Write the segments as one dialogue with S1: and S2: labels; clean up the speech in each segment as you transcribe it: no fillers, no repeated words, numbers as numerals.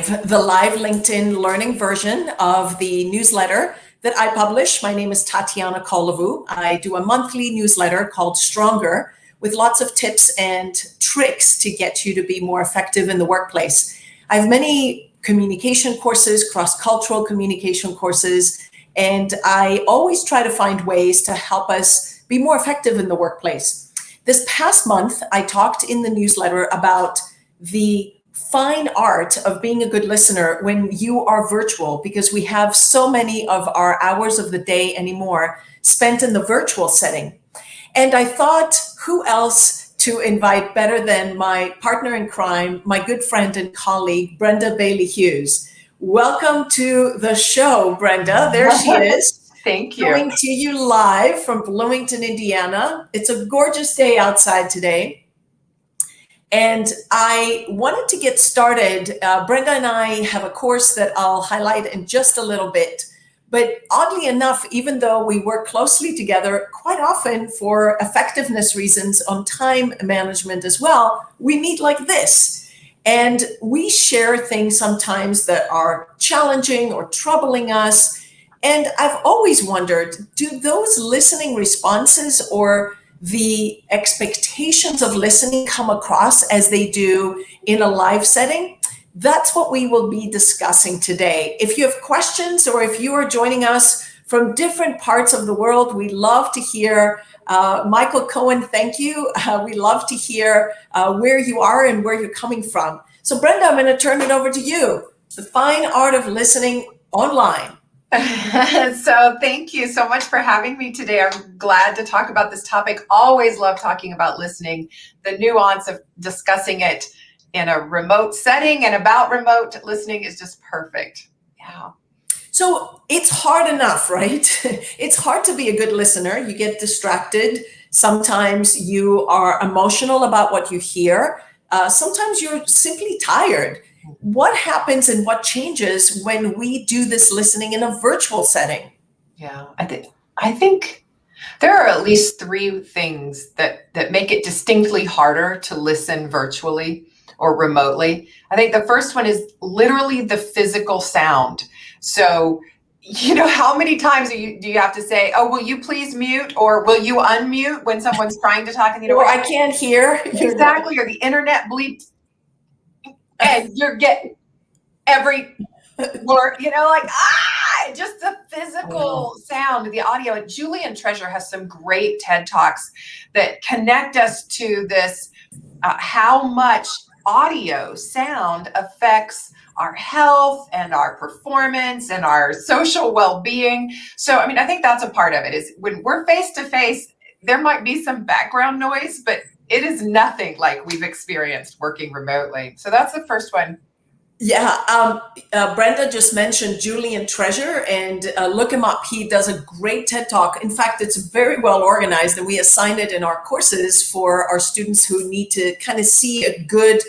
S1: the live LinkedIn learning version of the newsletter that I publish. My name is Tatiana Kolovou. I do a monthly newsletter called Stronger with lots of tips and tricks to get you to be more effective in the workplace. I have many communication courses, cross-cultural communication courses, and I always try to find ways to help us be more effective in the workplace. This past month, I talked in the newsletter about the fine art of being a good listener when you are virtual, because we have so many of our hours of the day anymore spent in the virtual setting. And I thought, who else to invite better than my partner in crime, my good friend and colleague, Brenda Hughes. Welcome to the show, Brenda. There she is.
S2: Thank you.
S1: Coming to you live from Bloomington, Indiana. It's a gorgeous day outside today. And I wanted to get started. Brenda and I have a course that I'll highlight in just a little bit. But oddly enough, even though we work closely together, quite often for effectiveness reasons on time management as well, we meet like this. And we share things sometimes that are challenging or troubling us. And I've always wondered, do those listening responses or the expectations of listening come across as they do in a live setting? That's what we will be discussing today. If you have questions or if you are joining us from different parts of the world, we love to hear. Michael Cohen, thank you. We love to hear where you are and where you're coming from. So Brenda, I'm going to turn it over to you. The fine art of listening online.
S2: So thank you so much for having me today. I'm glad to talk about this topic. Always love talking about listening, the nuance of discussing it in a remote setting and about remote listening is just perfect. Yeah.
S1: So it's hard enough, right? It's hard to be a good listener. You get distracted. Sometimes you are emotional about what you hear. Sometimes you're simply tired. What happens and what changes when we do this listening in a virtual setting?
S2: Yeah, I think there are at least three things that make it distinctly harder to listen virtually or remotely. I think the first one is literally the physical sound. So, how many times do you have to say, "Oh, will you please mute?" or "Will you unmute?" when someone's trying to talk and
S1: or I can't hear.
S2: Exactly, or the internet bleeps. And you're getting every word, just the physical sound, the audio. And Julian Treasure has some great TED Talks that connect us to this, how much audio sound affects our health and our performance and our social well-being. So, I think that's a part of it is when we're face to face, there might be some background noise, but it is nothing like we've experienced working remotely. So that's the first one.
S1: Yeah, Brenda just mentioned Julian Treasure, and look him up. He does a great TED Talk. In fact, it's very well organized, and we assign it in our courses for our students who need to kind of see a good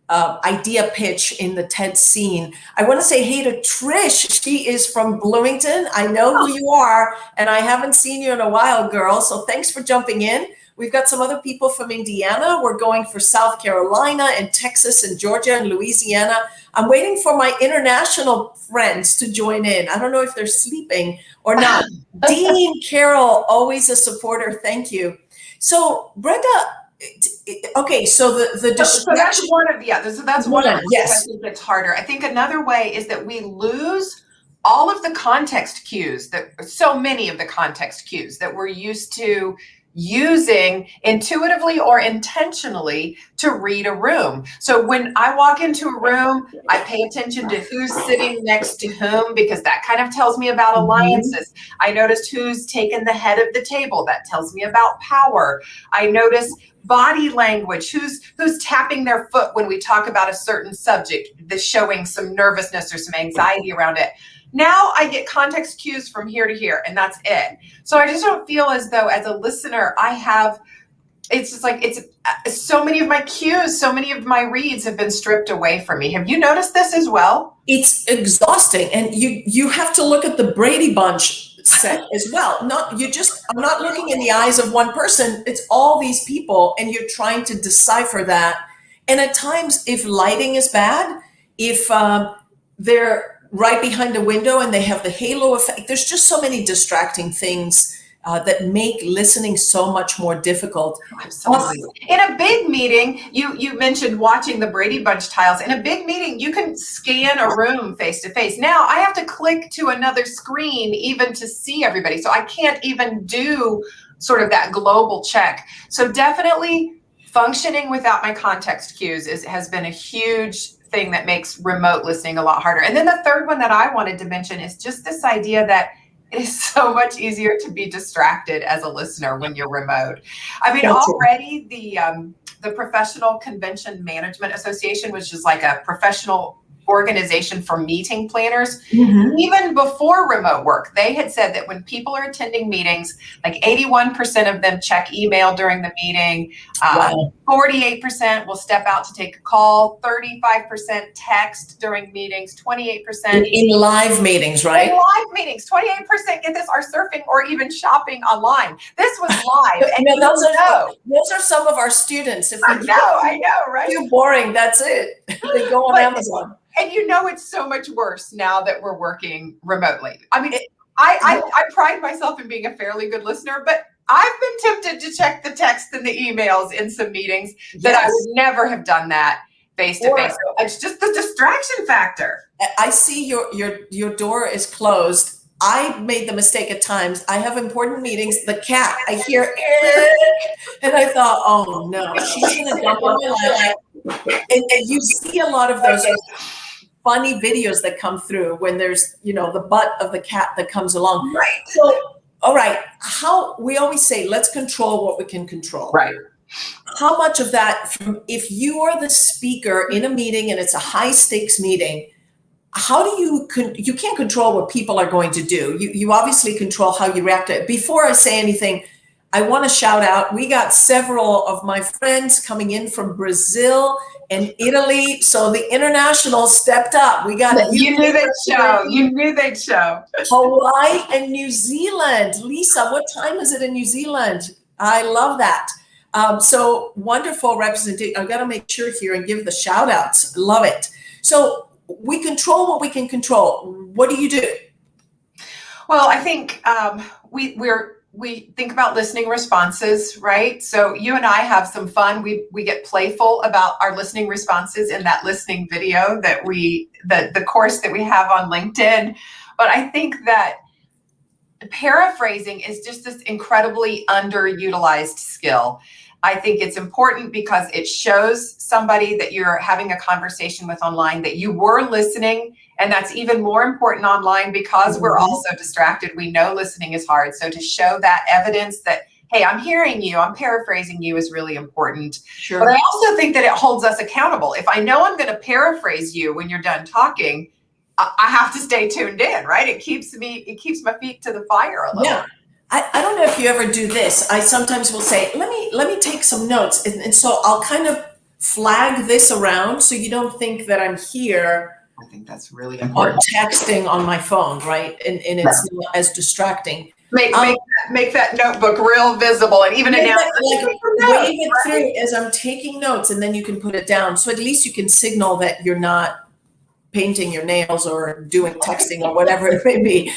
S1: idea pitch in the TED scene. I want to say hey to Trish. She is from Bloomington. I know who you are, and I haven't seen you in a while, girl. So thanks for jumping in. We've got some other people from Indiana. We're going for South Carolina and Texas and Georgia and Louisiana. I'm waiting for my international friends to join in. I don't know if they're sleeping or not. Dean Carroll, always a supporter. Thank you. So Brenda, okay, so the
S2: so that's one of that's one of the
S1: yes.
S2: I think it's harder. I think another way is that we lose all of the context cues so many of the context cues that we're used to using intuitively or intentionally to read a room. So when I walk into a room, I pay attention to who's sitting next to whom, because that kind of tells me about alliances. I noticed who's taken the head of the table. That tells me about power. I notice body language, who's tapping their foot when we talk about a certain subject, that's showing some nervousness or some anxiety around it. Now I get context cues from here to here, and that's it. So I just don't feel as though as a listener, it's just like, it's so many of my cues, so many of my reads have been stripped away from me. Have you noticed this as well?
S1: It's exhausting. And you have to look at the Brady Bunch set as well. I'm not looking in the eyes of one person. It's all these people, and you're trying to decipher that. And at times, if lighting is bad, if they're right behind a window and they have the halo effect. There's just so many distracting things that make listening so much more difficult.
S2: Absolutely. In a big meeting, you mentioned watching the Brady Bunch tiles. In a big meeting, you can scan a room face to face. Now I have to click to another screen even to see everybody. So I can't even do sort of that global check. So definitely functioning without my context cues has been a huge thing that makes remote listening a lot harder. And then the third one that I wanted to mention is just this idea that it is so much easier to be distracted as a listener when you're remote. I mean, already the Professional Convention Management Association, which is like a professional organization for meeting planners, even before remote work, they had said that when people are attending meetings, like 81% of them check email during the meeting, 48% will step out to take a call, 35% text during meetings, 28%
S1: in live meetings, right?
S2: In live meetings, 28%, get this, are surfing or even shopping online. This was live. And
S1: those are some of our students. If
S2: I know, right?
S1: Too boring, that's it. They go on Amazon.
S2: And it's so much worse now that we're working remotely. I mean, I pride myself in being a fairly good listener, but I've been tempted to check the text and the emails in some meetings that I would never have done that face to face. So it's just the distraction factor.
S1: I see your door is closed. I made the mistake at times. I have important meetings. The cat, I hear, and I thought, oh no, she's going to jump on my lap. And you see a lot of those funny videos that come through when there's, the butt of the cat that comes along.
S2: Right.
S1: So, all right, how we always say, let's control what we can control.
S2: Right.
S1: How much of that, if you are the speaker in a meeting and it's a high stakes meeting, how do you can't control what people are going to do. You obviously control how you react to it. Before I say anything, I want to shout out, we got several of my friends coming in from Brazil and Italy. So the international stepped up. We got
S2: You knew they'd show.
S1: Hawaii and New Zealand. Lisa, what time is it in New Zealand? I love that. So wonderful representation. I've got to make sure here and give the shout outs. Love it. So we control what we can control. What do you do?
S2: Well, I think we think about listening responses, right? So you and I have some fun. We get playful about our listening responses in that listening video that the course that we have on LinkedIn. But I think that paraphrasing is just this incredibly underutilized skill. I think it's important because it shows somebody that you're having a conversation with online that you were listening. And that's even more important online because we're also distracted. We know listening is hard. So to show that evidence that, hey, I'm hearing you, I'm paraphrasing you is really important.
S1: Sure.
S2: But I also think that it holds us accountable. If I know I'm going to paraphrase you when you're done talking, I have to stay tuned in, right? It keeps my feet to the fire a little.
S1: Yeah. I don't know if you ever do this. I sometimes will say, let me take some notes. And so I'll kind of flag this around so you don't think that I'm here.
S2: I think that's really important.
S1: Texting on my phone, right? And it's not as distracting.
S2: Make that notebook real visible and even announce
S1: wave it through as I'm taking notes, and then you can put it down. So at least you can signal that you're not painting your nails or doing texting or whatever it may be.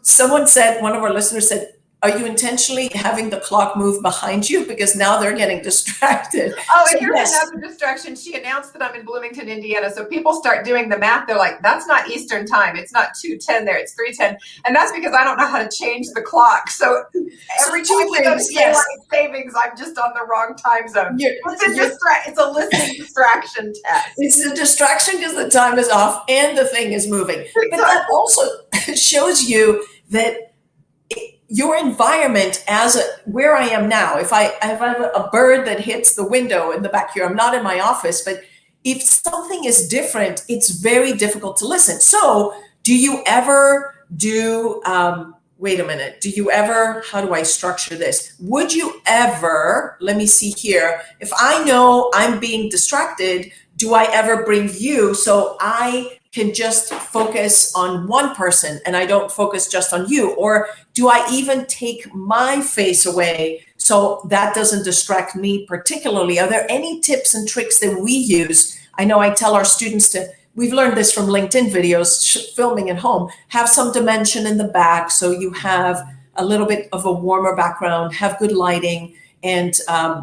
S1: Someone said, one of our listeners said, are you intentionally having the clock move behind you? Because now they're getting distracted.
S2: Oh, and here's another distraction. She announced that I'm in Bloomington, Indiana. So people start doing the math. They're like, that's not Eastern time. It's not 2:10 there. It's 3:10. And that's because I don't know how to change the clock. So every time we go to daylight savings, I'm just on the wrong time zone. It's a listening distraction test.
S1: It's a distraction because the time is off and the thing is moving. Exactly. But that also shows you that your environment where I am now, if I have a bird that hits the window in the back here, I'm not in my office, but if something is different, it's very difficult to listen. So do you ever how do I structure this? Would you ever, let me see here, if I know I'm being distracted, do I ever bring you so I can just focus on one person and I don't focus just on you? Or do I even take my face away so that doesn't distract me particularly? Are there any tips and tricks that we use? I know I tell our students to we've learned this from LinkedIn videos, filming at home, have some dimension in the back. So you have a little bit of a warmer background, have good lighting, and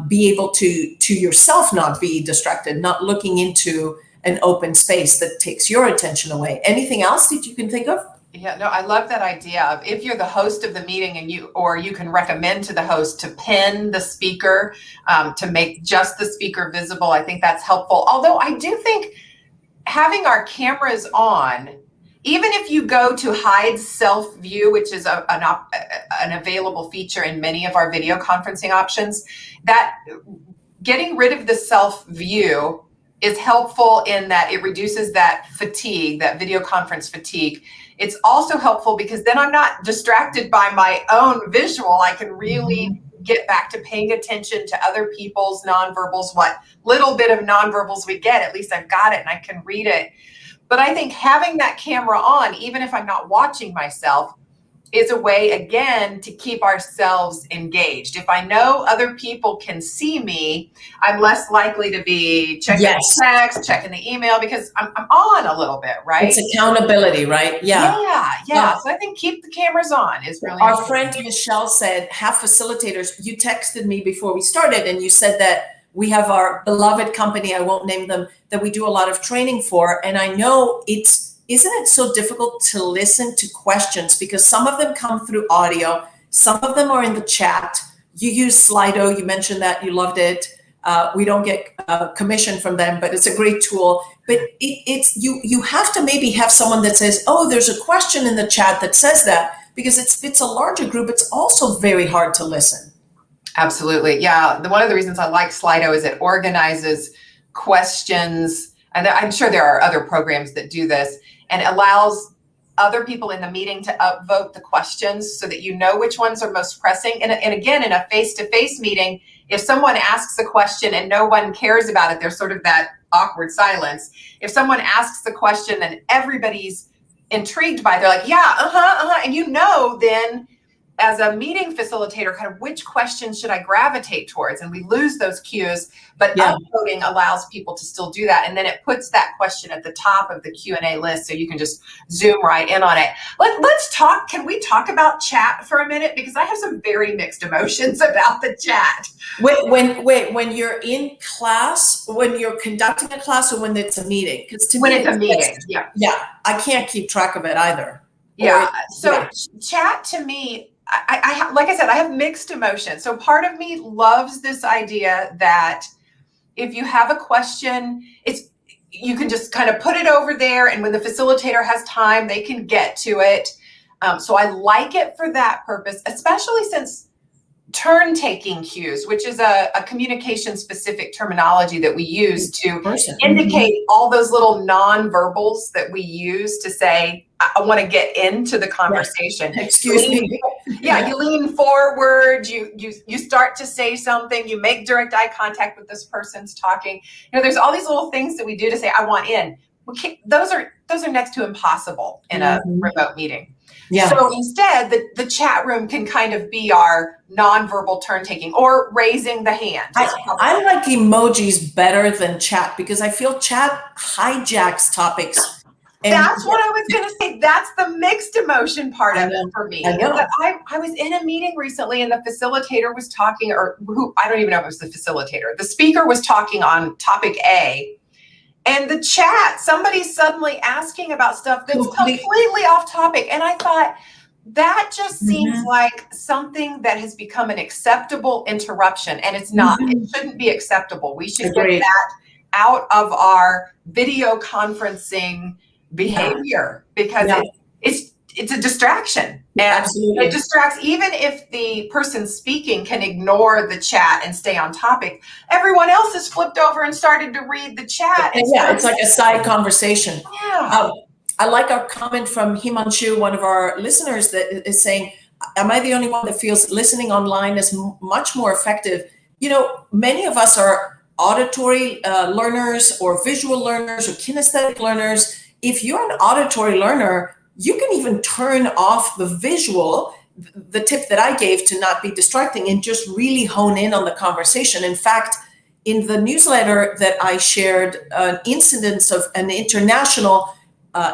S1: be able to yourself not be distracted, not looking into an open space that takes your attention away. Anything else that you can think of?
S2: Yeah, no, I love that idea of if you're the host of the meeting and you can recommend to the host to pin the speaker, to make just the speaker visible. I think that's helpful. Although I do think having our cameras on, even if you go to hide self view, which is an available feature in many of our video conferencing options, that getting rid of the self view is helpful in that it reduces that fatigue, that video conference fatigue. It's also helpful because then I'm not distracted by my own visual. I can really get back to paying attention to other people's nonverbals, what little bit of nonverbals we get, at least I've got it and I can read it. But I think having that camera on, even if I'm not watching myself, is a way, again, to keep ourselves engaged. If I know other people can see me, I'm less likely to be checking the text, checking the email, because I'm on a little bit, right?
S1: It's accountability, right?
S2: Yeah. So I think keep the cameras on is really
S1: Our
S2: important.
S1: friend Michelle said, have facilitators. You texted me before we started and you said that we have our beloved company, I won't name them, that we do a lot of training for. And I know isn't it so difficult to listen to questions because some of them come through audio, some of them are in the chat. You use Slido, you mentioned that, you loved it. We don't get commission from them, but it's a great tool. But it's you have to maybe have someone that says, oh, there's a question in the chat that says that, because it's a larger group. It's also very hard to listen.
S2: Absolutely. Yeah. One of the reasons I like Slido is it organizes questions. And I'm sure there are other programs that do this, and allows other people in the meeting to upvote the questions so that you know which ones are most pressing. And again, in a face-to-face meeting, if someone asks a question and no one cares about it, there's sort of that awkward silence. If someone asks the question and everybody's intrigued by it, they're like, yeah, and you know then as a meeting facilitator, kind of which questions should I gravitate towards? And we lose those cues, but upvoting allows people to still do that. And then it puts that question at the top of the Q&A list so you can just zoom right in on it. Let's talk, can we talk about chat for a minute? Because I have some very mixed emotions about the chat.
S1: When you're in class, when you're conducting a class, or when it's a meeting? Because
S2: when it's a meeting,
S1: yeah, I can't keep track of it either.
S2: Chat to me, I like I said, I have mixed emotions. So part of me loves this idea that if you have a question, you can just kind of put it over there, and when the facilitator has time, they can get to it. So I like it for that purpose, especially since turn-taking cues, which is a communication-specific terminology that we use to indicate all those little non-verbals that we use to say, I want to get into the conversation.
S1: Excuse me.
S2: You lean forward, you start to say something, you make direct eye contact with this person's talking. There's all these little things that we do to say, I want in. Those are next to impossible in a remote meeting. So instead, the chat room can kind of be our nonverbal turn taking, or raising the hand.
S1: I like emojis better than chat because I feel chat hijacks topics.
S2: That's what I was going to say. That's the mixed emotion part of it for me. I was in a meeting recently and the facilitator was talking, I don't even know if it was the facilitator. The speaker was talking on topic A. And the chat, somebody's suddenly asking about stuff that's completely off topic. And I thought, that just seems like something that has become an acceptable interruption. And it's not. It shouldn't be acceptable. We should get that out of our video conferencing behavior, because it's a distraction. And it distracts, even if the person speaking can ignore the chat and stay on topic, everyone else has flipped over and started to read the chat.
S1: It's like a side conversation. I like our comment from Himanshu, one of our listeners, that is saying, am I the only one that feels listening online is much more effective? Many of us are auditory learners or visual learners or kinesthetic learners. If you're an auditory learner, you can even turn off the visual, the tip that I gave to not be distracting, and just really hone in on the conversation. In fact, in the newsletter that I shared an incident of an international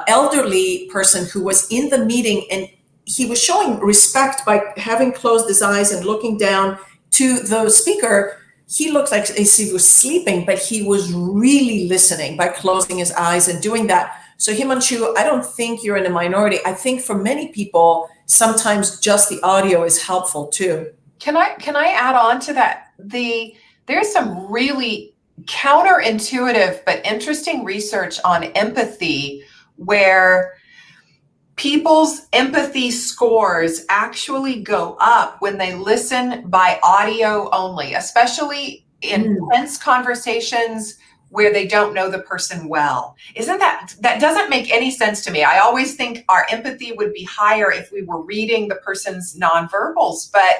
S1: elderly person who was in the meeting, and he was showing respect by having closed his eyes and looking down to the speaker. He looked like he was sleeping, but he was really listening by closing his eyes and doing that. So Himanshu, I don't think you're in a minority. I think for many people, sometimes just the audio is helpful too.
S2: Can I add on to that? There's some really counterintuitive but interesting research on empathy where people's empathy scores actually go up when they listen by audio only, especially in tense conversations where they don't know the person well. That doesn't make any sense to me. I always think our empathy would be higher if we were reading the person's nonverbals, but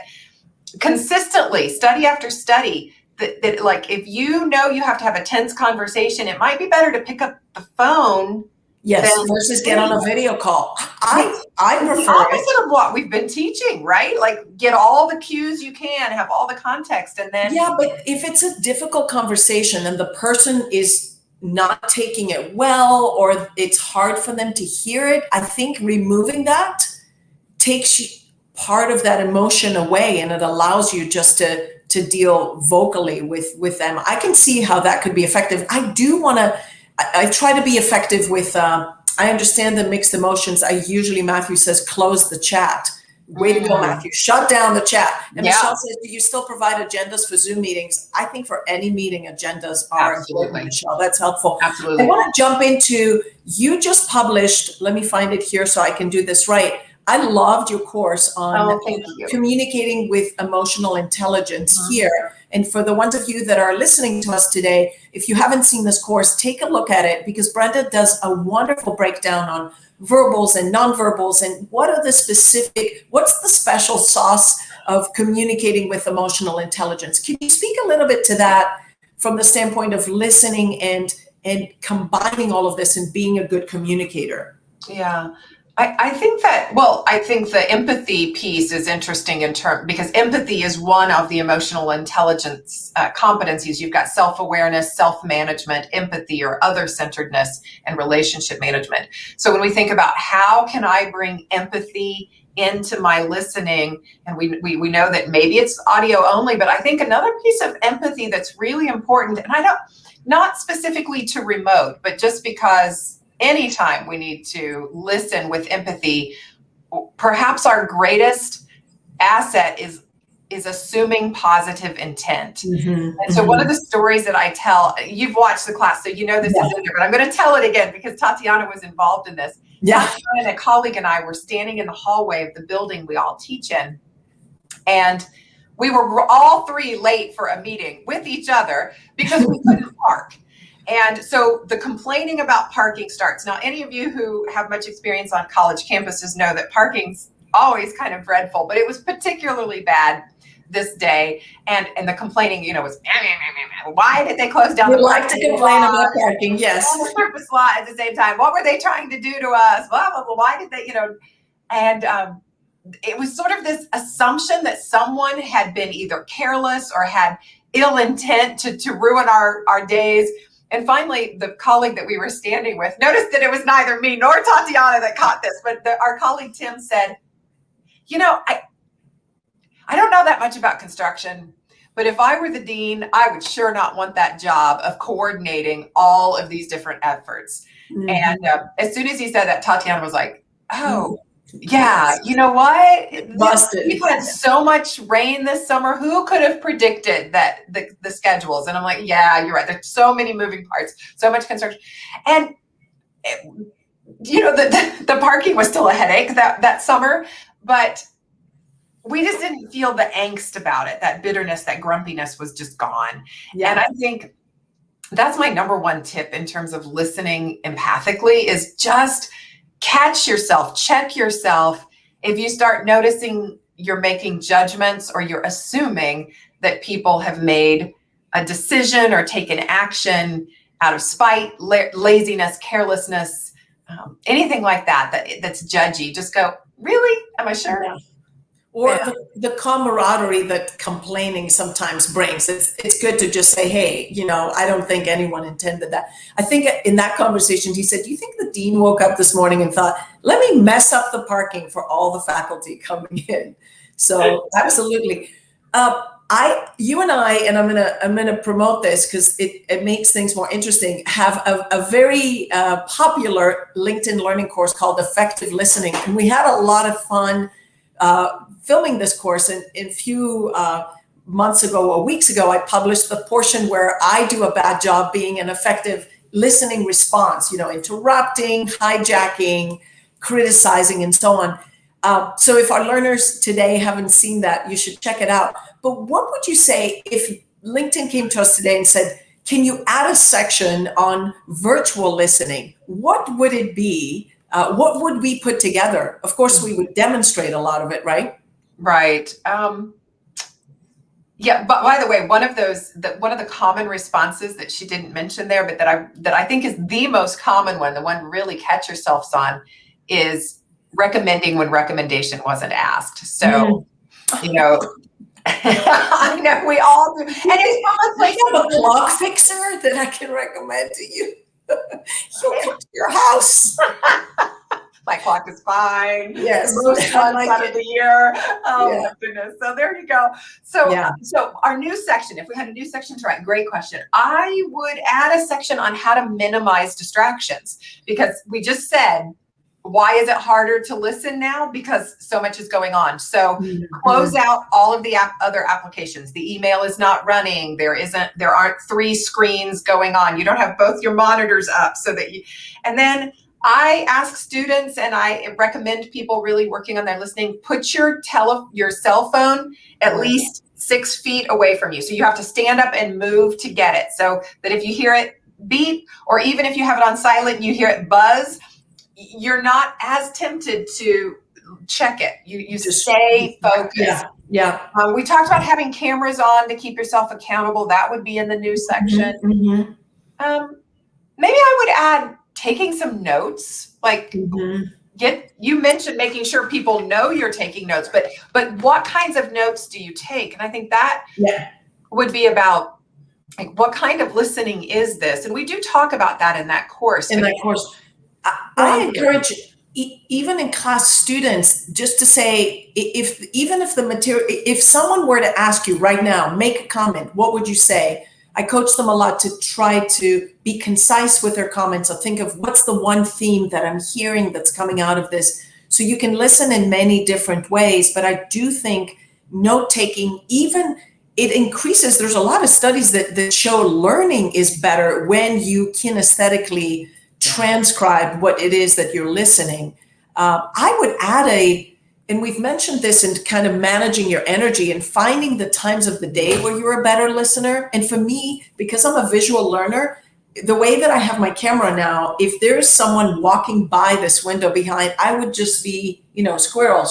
S2: consistently, study after study, that like if you know you have to have a tense conversation, it might be better to pick up the phone.
S1: Yes, versus get on a video call. I prefer
S2: the opposite of what we've been teaching, right? Like get all the cues you can, have all the context, and then
S1: but if it's a difficult conversation and the person is not taking it well, or it's hard for them to hear it, I think removing that takes part of that emotion away, and it allows you just to deal vocally with them. I can see how that could be effective. I try to be effective with, I understand the mixed emotions. Matthew says, close the chat. Way to go, Matthew. Shut down the chat. And Michelle says, do you still provide agendas for Zoom meetings? I think for any meeting, agendas are important, Michelle. That's helpful.
S2: Absolutely.
S1: I want to jump into, you just published, let me find it here so I can do this right. I loved your course on communicating with emotional intelligence here. And for the ones of you that are listening to us today, if you haven't seen this course, take a look at it, because Brenda does a wonderful breakdown on verbals and nonverbals and what's the special sauce of communicating with emotional intelligence. Can you speak a little bit to that from the standpoint of listening and combining all of this and being a good communicator?
S2: Yeah. I think the empathy piece is interesting because empathy is one of the emotional intelligence competencies. You've got self-awareness, self-management, empathy, or other-centeredness, and relationship management. So when we think about how can I bring empathy into my listening, and we know that maybe it's audio only, but I think another piece of empathy that's really important, and not specifically to remote, but just because anytime we need to listen with empathy, perhaps our greatest asset is assuming positive intent. And so one of the stories that I tell, you've watched the class, so you know this is in there, but I'm going to tell it again because Tatiana was involved in this. Tatiana and a colleague and I were standing in the hallway of the building we all teach in, and we were all three late for a meeting with each other because we couldn't park. And so the complaining about parking starts. Now, any of you who have much experience on college campuses know that parking's always kind of dreadful, but it was particularly bad this day. And the complaining, was, why did they close down the parking lot?
S1: You like to complain about parking, yes.
S2: On the surface lot at the same time. What were they trying to do to us? Blah, blah, blah. Why did they, and it was sort of this assumption that someone had been either careless or had ill intent to ruin our days. And finally, the colleague that we were standing with noticed that it was neither me nor Tatiana that caught this, but our colleague Tim said, I don't know that much about construction, but if I were the dean, I would sure not want that job of coordinating all of these different efforts. And as soon as he said that, Tatiana was like, oh, yeah, you know what? We've had so much rain this summer. Who could have predicted that the schedules? And I'm like, yeah, you're right. There's so many moving parts, so much construction. And, the parking was still a headache that summer, but we just didn't feel the angst about it. That bitterness, that grumpiness was just gone. Yeah. And I think that's my number one tip in terms of listening empathically is just catch yourself, check yourself. If you start noticing you're making judgments or you're assuming that people have made a decision or taken action out of spite, laziness, carelessness, anything like that's judgy, just go, really? Am I sure?
S1: Yeah. or the camaraderie that complaining sometimes brings. It's good to just say, hey, I don't think anyone intended that. I think in that conversation, he said, do you think the dean woke up this morning and thought, let me mess up the parking for all the faculty coming in? So absolutely. You and I, and I'm gonna promote this because it makes things more interesting, have a very popular LinkedIn learning course called Effective Listening. And we had a lot of fun filming this course. And a few months ago or weeks ago, I published the portion where I do a bad job being an effective listening response, interrupting, hijacking, criticizing, and so on. So if our learners today haven't seen that, you should check it out. But what would you say if LinkedIn came to us today and said, can you add a section on virtual listening? What would it be? What would we put together? Of course, we would demonstrate a lot of it, right?
S2: Right. Yeah. But by the way, one of the common responses that she didn't mention there, but that I think is the most common one, the one really catch yourselves on, is recommending when recommendation wasn't asked. So, I know we all do. And it's almost like
S1: I have a clock fixer that I can recommend to you. He'll come to your house.
S2: My clock is fine.
S1: Yes.
S2: The most fun time of the year. Oh my goodness. So there you go. So our new section, if we had a new section to write, great question. I would add a section on how to minimize distractions, because we just said, why is it harder to listen now? Because so much is going on. So close out all of the other applications. The email is not running. There aren't 3 screens going on. You don't have both your monitors up so that and then I ask students, and I recommend people really working on their listening, put your cell phone at least 6 feet away from you. So you have to stand up and move to get it. So that if you hear it beep, or even if you have it on silent and you hear it buzz, you're not as tempted to check it. You just stay focused.
S1: Yeah.
S2: We talked about having cameras on to keep yourself accountable. That would be in the new section.
S1: Mm-hmm.
S2: Maybe I would add taking some notes. Like you mentioned making sure people know you're taking notes, but what kinds of notes do you take? And I think that would be about, like, what kind of listening is this? And we do talk about that in that course.
S1: I encourage even in class students just to say, if someone were to ask you right now, make a comment, what would you say? I coach them a lot to try to be concise with their comments. So think of what's the one theme that I'm hearing that's coming out of this. So you can listen in many different ways, but I do think note taking, even it increases. There's a lot of studies that show learning is better when you kinesthetically transcribe what it is that you're listening. I would add and we've mentioned this in kind of managing your energy and finding the times of the day where you're a better listener. And for me, because I'm a visual learner, the way that I have my camera now, if there's someone walking by this window behind, I would just be, squirrel.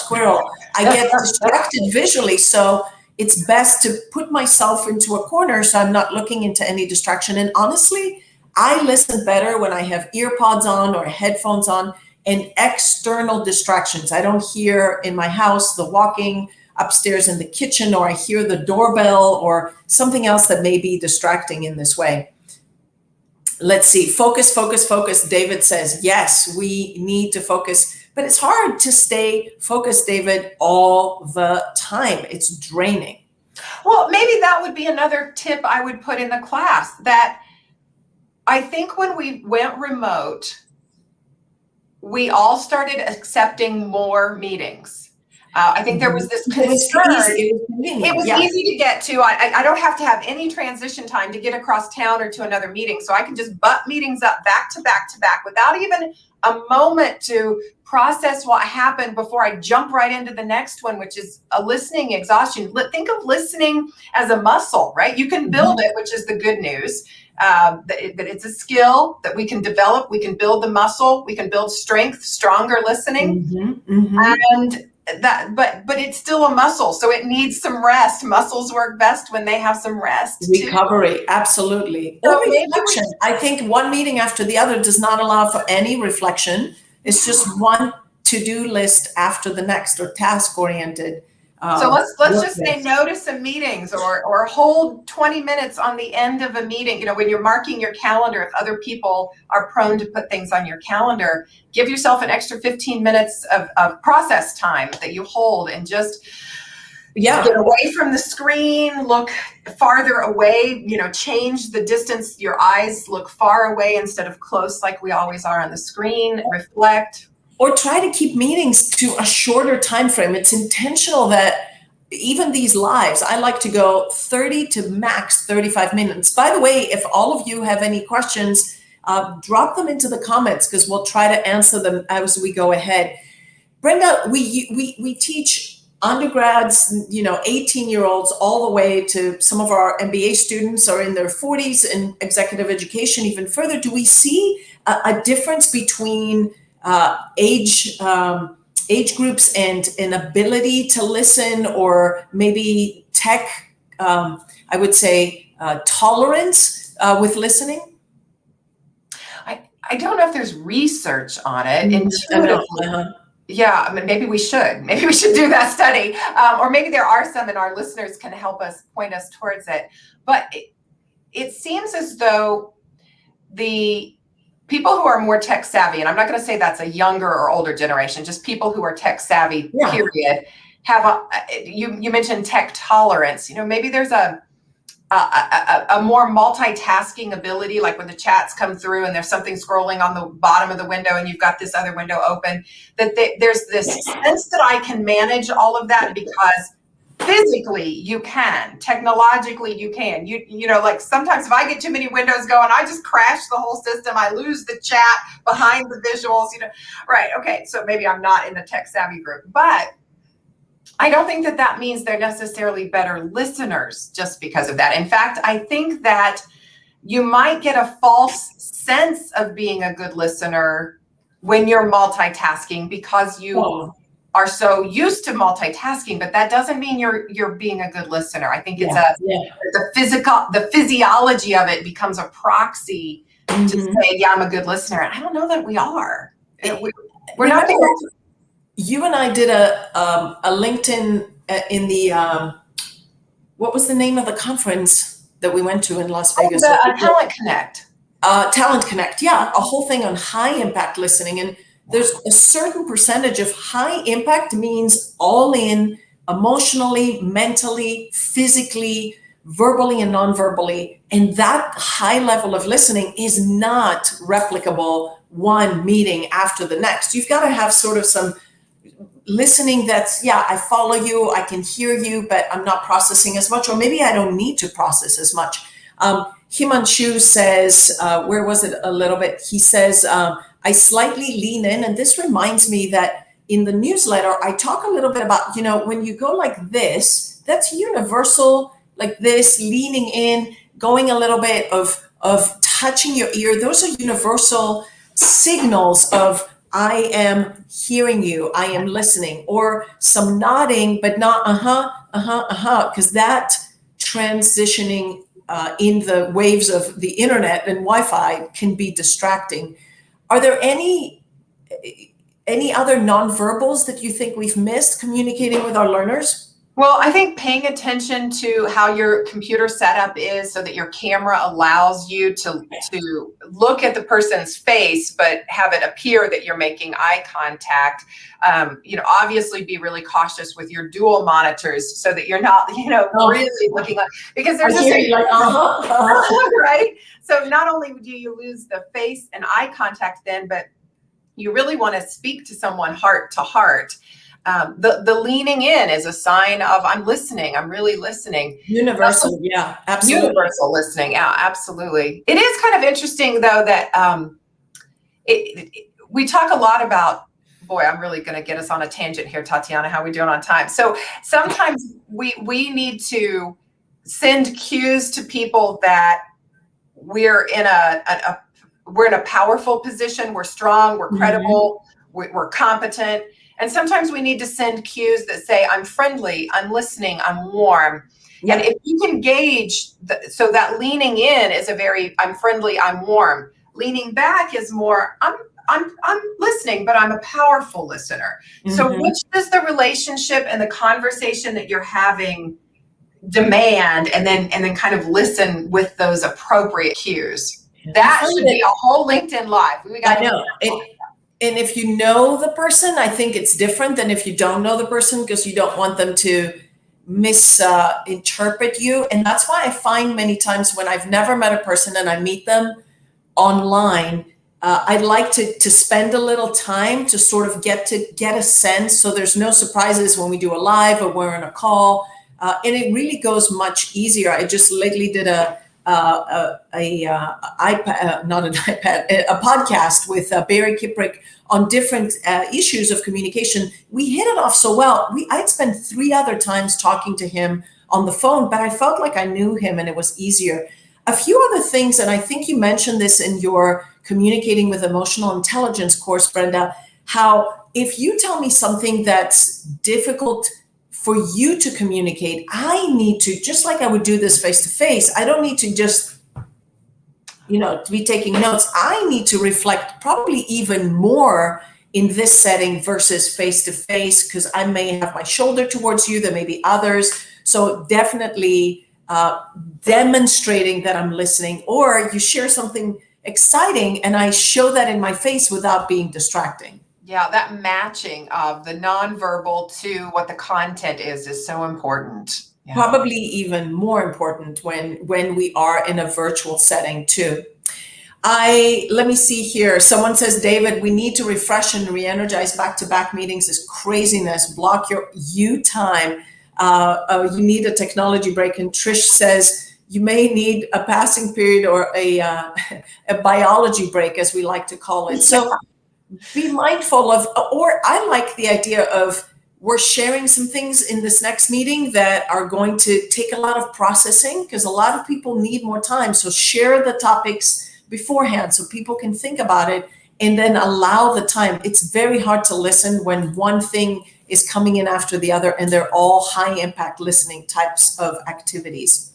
S1: I get distracted visually. So it's best to put myself into a corner so I'm not looking into any distraction. And honestly, I listen better when I have ear pods on or headphones on and external distractions. I don't hear in my house the walking upstairs in the kitchen, or I hear the doorbell or something else that may be distracting in this way. Let's see. Focus. David says, yes, we need to focus, but it's hard to stay focused, David, all the time. It's draining.
S2: Well, maybe that would be another tip I would put in the class, that I think when we went remote, we all started accepting more meetings. I think there was this concern. It was easy to get to. I don't have to have any transition time to get across town or to another meeting. So I can just butt meetings up back to back to back without even a moment to process what happened before I jump right into the next one, which is a listening exhaustion. Think of listening as a muscle, right? You can build it, which is the good news. That it's a skill that we can develop. We can build the muscle. We can build strength, stronger listening, and but it's still a muscle, so it needs some rest. Muscles work best when they have some rest.
S1: Recovery, too. Absolutely. Or reflection. I think one meeting after the other does not allow for any reflection. It's just one to-do list after the next, or task-oriented.
S2: So let's just say
S1: with.
S2: no to some meetings, or hold 20 minutes on the end of a meeting. You know, when you're marking your calendar, if other people are prone to put things on your calendar, give yourself an extra 15 minutes of process time that you hold, and just get away from the screen, look farther away, you know, change the distance. Your eyes look far away instead of close like we always are on the screen. Reflect.
S1: Or try to keep meetings to a shorter time frame. It's intentional that even these lives, I like to go 30 to max 35 minutes. By the way, if all of you have any questions, drop them into the comments, because we'll try to answer them as we go ahead. Brenda, we teach undergrads, 18-year-olds all the way to some of our MBA students are in their 40s, and executive education even further. Do we see a difference between age groups and an ability to listen, or maybe tech, I would say, tolerance with listening?
S2: I don't know if there's research on it intuitively. Yeah, I mean, maybe we should do that study, or maybe there are some, and our listeners can help us, point us towards it. But it seems as though the people who are more tech savvy, and I'm not going to say that's a younger or older generation, just people who are tech savvy, period, have you mentioned tech tolerance. You know, maybe there's a more multitasking ability, like when the chats come through and there's something scrolling on the bottom of the window and you've got this other window open, that there's this sense that I can manage all of that, because physically you can, technologically you can. You know, like sometimes if I get too many windows going, I just crash the whole system. I lose the chat behind the visuals, Right, okay, so maybe I'm not in the tech savvy group, but I don't think that means they're necessarily better listeners just because of that. In fact, I think that you might get a false sense of being a good listener when you're multitasking, because you are so used to multitasking, but that doesn't mean you're being a good listener. I think it's the physiology of it becomes a proxy to say, yeah, I'm a good listener. I don't know that we are. We're not.
S1: You and I did a LinkedIn in the, what was the name of the conference that we went to in Las Vegas?
S2: Talent Connect.
S1: Talent Connect, yeah, a whole thing on high impact listening. And there's a certain percentage of high impact means all in, emotionally, mentally, physically, verbally and non-verbally. And that high level of listening is not replicable one meeting after the next. You've got to have sort of some listening that's, I follow you, I can hear you, but I'm not processing as much, or maybe I don't need to process as much. Himanshu says, where was it a little bit? He says, I slightly lean in, and this reminds me that in the newsletter, I talk a little bit about, when you go like this, that's universal, like this, leaning in, going a little bit of touching your ear. Those are universal signals of, I am hearing you, I am listening, or some nodding, but not because that transitioning in the waves of the internet and Wi-Fi can be distracting. Are there any other nonverbals that you think we've missed communicating with our learners?
S2: Well, I think paying attention to how your computer setup is, so that your camera allows you to look at the person's face, but have it appear that you're making eye contact. Obviously be really cautious with your dual monitors, so that you're not, really looking up, because there's right? So not only do you lose the face and eye contact then, but you really want to speak to someone heart to heart. The leaning in is a sign of, I'm listening, I'm really listening.
S1: Universal, absolutely.
S2: Universal listening, absolutely. It is kind of interesting, though, that we talk a lot about, boy, I'm really going to get us on a tangent here, Tatiana. How are we doing on time? So sometimes we need to send cues to people that we're in a powerful position, we're strong, we're credible, we're competent. And sometimes we need to send cues that say, I'm friendly, I'm listening, I'm warm. And if you can gauge, so that leaning in is a very, I'm friendly, I'm warm. Leaning back is more, I'm listening, but I'm a powerful listener. So
S1: Mhm.
S2: which does the relationship and the conversation that you're having demand, and then kind of listen with those appropriate cues?
S1: I
S2: That
S1: find
S2: should be
S1: that
S2: a whole LinkedIn live. We got
S1: I
S2: to do
S1: know it. And if you know the person, I think it's different than if you don't know the person, because you don't want them to misinterpret you. And that's why I find many times when I've never met a person and I meet them online, I'd like to spend a little time to sort of get a sense, so there's no surprises when we do a live or we're on a call, and it really goes much easier. I just lately did a iPad, not an iPad, a podcast with Barry Kiprick on different issues of communication. We hit it off so well. I'd spent 3 other times talking to him on the phone, but I felt like I knew him and it was easier. A few other things, and I think you mentioned this in your Communicating with Emotional Intelligence course, Brenda, how if you tell me something that's difficult for you to communicate, I need to, just like I would do this face to face, I don't need to just, to be taking notes. I need to reflect probably even more in this setting versus face to face, because I may have my shoulder towards you, there may be others. So definitely demonstrating that I'm listening, or you share something exciting and I show that in my face without being distracting.
S2: Yeah, that matching of the nonverbal to what the content is so important. Yeah.
S1: Probably even more important when we are in a virtual setting too. Let me see here. Someone says, David, we need to refresh and re-energize. Back-to-back meetings is craziness. Block your you time. You need a technology break. And Trish says, you may need a passing period or a biology break, as we like to call it. So be mindful of, or I like the idea of, we're sharing some things in this next meeting that are going to take a lot of processing, because a lot of people need more time. So share the topics beforehand so people can think about it, and then allow the time. It's very hard to listen when one thing is coming in after the other, and they're all high impact listening types of activities.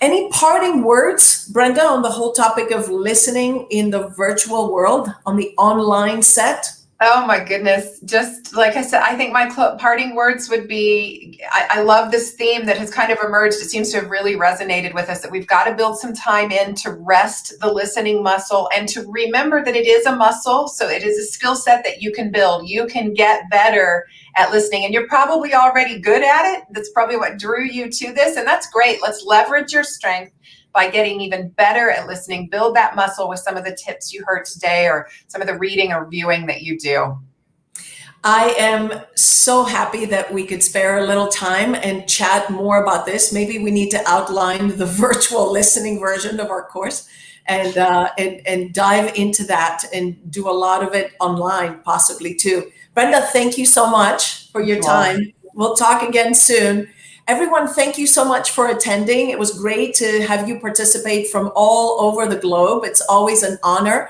S1: Any parting words, Brenda, on the whole topic of listening in the virtual world, on the online set?
S2: Oh my goodness. Just like I said, I think my parting words would be, I love this theme that has kind of emerged. It seems to have really resonated with us, that we've got to build some time in to rest the listening muscle, and to remember that it is a muscle. So it is a skill set that you can build. You can get better at listening, and you're probably already good at it. That's probably what drew you to this. And that's great. Let's leverage your strength by getting even better at listening. Build that muscle with some of the tips you heard today, or some of the reading or viewing that you do.
S1: I am so happy that we could spare a little time and chat more about this. Maybe we need to outline the virtual listening version of our course, and dive into that and do a lot of it online, possibly too. Brenda, thank you so much for your time. We'll talk again soon. Everyone, thank you so much for attending. It was great to have you participate from all over the globe. It's always an honor.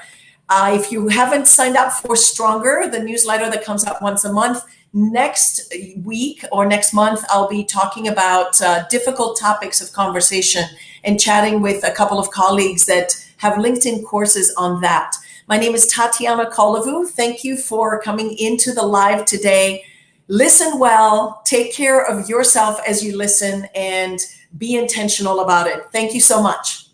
S1: If you haven't signed up for Stronger, the newsletter that comes out once a month, next week or next month, I'll be talking about difficult topics of conversation and chatting with a couple of colleagues that have LinkedIn courses on that. My name is Tatiana Kolovou. Thank you for coming into the live today. Listen well, take care of yourself as you listen, and be intentional about it. Thank you so much.